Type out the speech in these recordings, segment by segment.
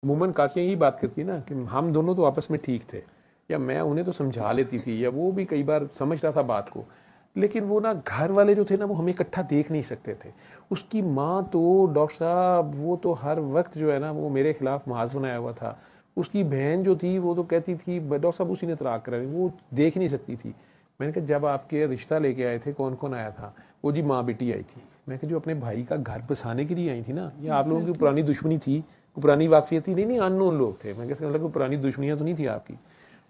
عموماً کاکیاں یہی بات کرتی ہے نا کہ ہم دونوں تو آپس میں ٹھیک تھے، یا میں انہیں تو سمجھا لیتی تھی، یا وہ بھی کئی بار سمجھتا تھا بات کو، لیکن وہ نا گھر والے جو تھے نا وہ ہمیں اکٹھا دیکھ نہیں سکتے تھے۔ اس کی ماں تو ڈاکٹر صاحب وہ تو ہر وقت جو ہے نا وہ میرے خلاف محاذ بنایا ہوا تھا۔ اس کی بہن جو تھی وہ تو کہتی تھی ڈاکٹر صاحب اسی نے طلاق کرا، وہ دیکھ نہیں سکتی تھی۔ میں نے کہا جب آپ کے رشتہ لے کے آئے تھے کون کون آیا تھا؟ وہ جی ماں بیٹی آئی تھی۔ میں کہا جو اپنے بھائی کا گھر بسانے کے لیے آئی تھی نا، یہ آپ لوگوں کی پرانی دشمنی تھی، پرانی واقفیت تھی؟ نہیں نہیں، ان نون لوگ تھے۔ میں کہا مطلب کوئی پرانی دشمنیاں تو نہیں تھی آپ کی،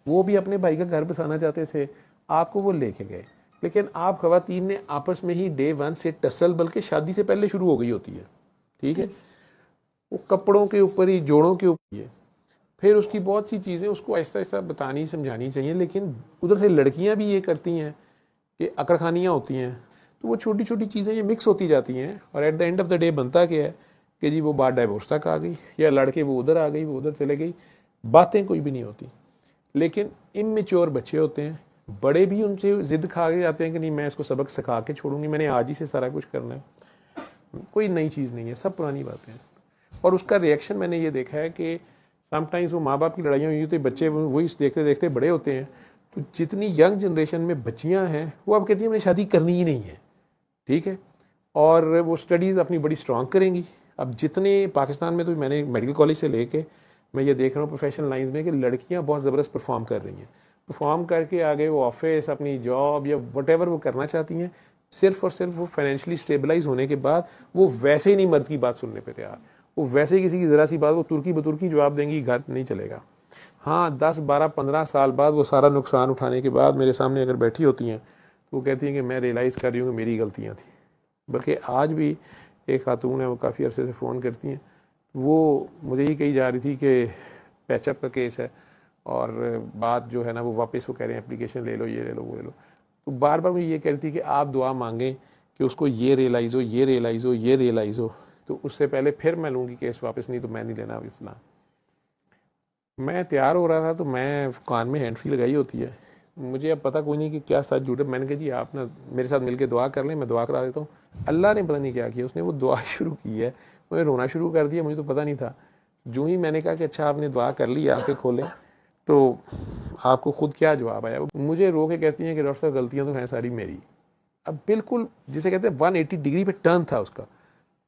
وہ بھی اپنے بھائی کا گھر بسانا چاہتے تھے، آپ کو وہ لے کے گئے۔ لیکن آپ خواتین نے آپس میں ہی ڈے ون سے ٹسل، بلکہ شادی سے پہلے شروع ہو گئی ہوتی ہے، ٹھیک ہے، وہ کپڑوں کے اوپر ہی، جوڑوں کے اوپر ہی ہے۔ پھر اس کی بہت سی چیزیں اس کو آہستہ آہستہ بتانی سمجھانی چاہیے، لیکن ادھر سے لڑکیاں بھی یہ کرتی ہیں کہ اکڑخانیاں ہوتی ہیں، تو وہ چھوٹی چھوٹی چیزیں یہ مکس ہوتی جاتی ہیں، اور at the end of the day بنتا کیا ہے کہ جی وہ بات ڈائیورس تک آ گئی، یا لڑکے وہ ادھر آ گئی، وہ ادھر چلے گئی، باتیں کوئی بھی نہیں ہوتی۔ لیکن اممیچور بچے ہوتے ہیں، بڑے بھی ان سے ضد کھا کے جاتے ہیں کہ نہیں میں اس کو سبق سکھا کے چھوڑوں گی، میں نے آج ہی سے سارا کچھ کرنا ہے۔ کوئی نئی چیز نہیں ہے، سب پرانی باتیں ہیں۔ اور اس کا ریئیکشن میں نے یہ دیکھا ہے کہ سم ٹائمز وہ ماں باپ کی لڑائیاں ہوئی ہوتی ہیں، بچے وہی دیکھتے دیکھتے بڑے ہوتے ہیں، تو جتنی ینگ جنریشن میں بچیاں ہیں وہ اب کہتی ہیں ہمیں شادی کرنی ہی نہیں ہے، ٹھیک ہے، اور وہ اسٹڈیز اپنی بڑی اسٹرانگ کریں گی۔ اب جتنے پاکستان میں، تو میں نے میڈیکل کالج سے لے کے میں یہ دیکھ رہا ہوں پروفیشنل لائنز میں کہ لڑکیاں بہت زبردست پرفارم کر رہی ہیں، پرفارم کر کے آگے وہ آفس، اپنی جاب یا وٹ ایور وہ کرنا چاہتی ہیں، صرف اور صرف وہ فائنینشلی اسٹیبلائز ہونے کے بعد وہ ویسے ہی نہیں مرد کی بات سننے پہ تیار، وہ ویسے ہی کسی کی ذرا سی بات وہ ترکی بترکی جواب دیں گی، گھر نہیں چلے گا۔ ہاں 10 12 15 سال بعد وہ سارا نقصان اٹھانے کے بعد میرے سامنے اگر بیٹھی ہوتی ہیں تو وہ کہتی ہیں کہ میں ریئلائز کر رہی ہوں کہ میری غلطیاں تھیں۔ بلکہ آج بھی ایک خاتون ہے، وہ کافی عرصے سے فون کرتی ہیں، وہ مجھے یہ کہی جا رہی تھی کہ پیچ اپ کا کیس ہے، اور بات جو ہے نا وہ واپس وہ کہہ رہے ہیں اپلیکیشن لے لو، یہ لے لو، وہ لے لو، تو بار بار مجھے یہ کہتی تھی کہ آپ دعا مانگیں کہ اس کو یہ ریئلائز ہو، یہ ریئلائز ہو، یہ ریئلائز ہو، تو اس سے پہلے پھر میں لوں گی کیس واپس، نہیں تو میں نہیں لینا ابھی فلاں۔ میں تیار ہو رہا تھا تو میں کان میں ہینڈ فری لگائی ہوتی ہے، مجھے اب پتہ کوئی نہیں کہ کیا سچ جھوٹ ہے۔ میں نے کہا جی آپ نا میرے ساتھ مل کے دعا کر لیں، میں دعا کرا دیتا ہوں۔ اللہ نے پتہ نہیں کیا کیا، اس نے وہ دعا شروع کی ہے، مجھے رونا شروع کر دیا، مجھے تو پتہ نہیں تھا۔ جو ہی میں نے کہا کہ اچھا آپ نے دعا کر لی، آنکھیں کھولیں، تو آپ کو خود کیا جواب آیا؟ مجھے رو کے کہتی ہیں کہ ڈاکٹر صاحب غلطیاں تو ہیں ساری میری۔ اب بالکل جسے کہتے ہیں 180 ڈگری پہ ٹرن تھا اس کا۔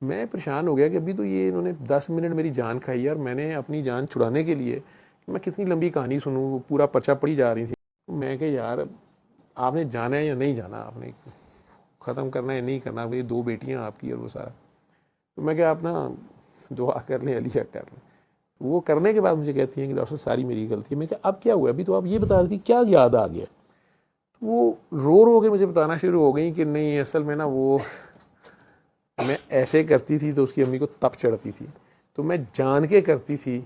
میں پریشان ہو گیا کہ ابھی تو یہ انہوں نے 10 منٹ میری جان کھائی ہے، اور میں نے اپنی جان چھڑانے کے لیے میں کتنی لمبی کہانی سنوں، وہ پورا پرچہ پڑھی جا رہی تھی۔ میں کہ یار آپ نے جانا ہے یا نہیں جانا، آپ نے ختم کرنا ہے یا نہیں کرنا، میری 2 بیٹیاں آپ کی اور وہ سارا۔ تو میں کہ آپ نا دعا کر لیں، علی کر لیں۔ وہ کرنے کے بعد مجھے کہتی ہیں کہ ڈاکٹر ساری میری غلطی ہے۔ میں کہ اب کیا ہوا؟ ابھی تو آپ یہ بتا رہی تھی، کیا یاد آ گیا؟ وہ رو رو کے مجھے بتانا شروع ہو گئی کہ نہیں اصل میں نا وہ میں ایسے کرتی تھی تو اس کی امی کو تپ چڑھتی تھی، تو میں جان کے کرتی تھی،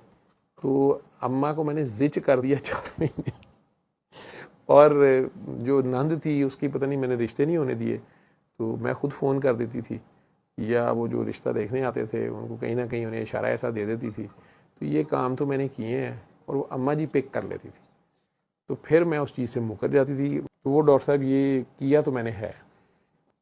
تو اماں کو میں نے زچ کر دیا 4 مہینے، اور جو نند تھی اس کی پتہ نہیں میں نے رشتے نہیں ہونے دیے، تو میں خود فون کر دیتی تھی، یا وہ جو رشتہ دیکھنے آتے تھے ان کو کہیں نہ کہیں انہیں اشارہ ایسا دے دیتی تھی۔ تو یہ کام تو میں نے کیے ہیں، اور وہ اماں جی پک کر لیتی تھی، تو پھر میں اس چیز سے مکر جاتی تھی۔ تو وہ ڈاکٹر صاحب یہ کیا تو میں نے ہے،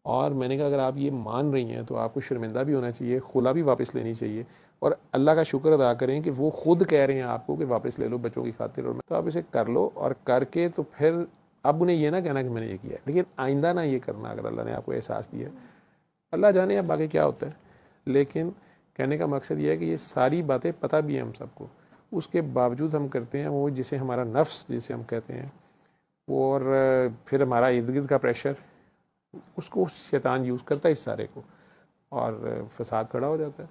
اور میں نے کہا اگر آپ یہ مان رہی ہیں تو آپ کو شرمندہ بھی ہونا چاہیے، خلا بھی واپس لینی چاہیے، اور اللہ کا شکر ادا کریں کہ وہ خود کہہ رہے ہیں آپ کو کہ واپس لے لو بچوں کی خاطر، اور تو آپ اسے کر لو، اور کر کے تو پھر اب انہیں یہ نہ کہنا کہ میں نے یہ کیا ہے، لیکن آئندہ نہ یہ کرنا اگر اللہ نے آپ کو احساس دیا۔ اللہ جانے اب آگے کیا ہوتا ہے، لیکن کہنے کا مقصد یہ ہے کہ یہ ساری باتیں پتہ بھی ہیں ہم سب کو، اس کے باوجود ہم کرتے ہیں وہ جسے ہمارا نفس جسے ہم کہتے ہیں، اور پھر ہمارا ارد گرد کا پریشر، اس کو شیطان یوز کرتا ہے اس سارے کو، اور فساد کھڑا ہو جاتا ہے۔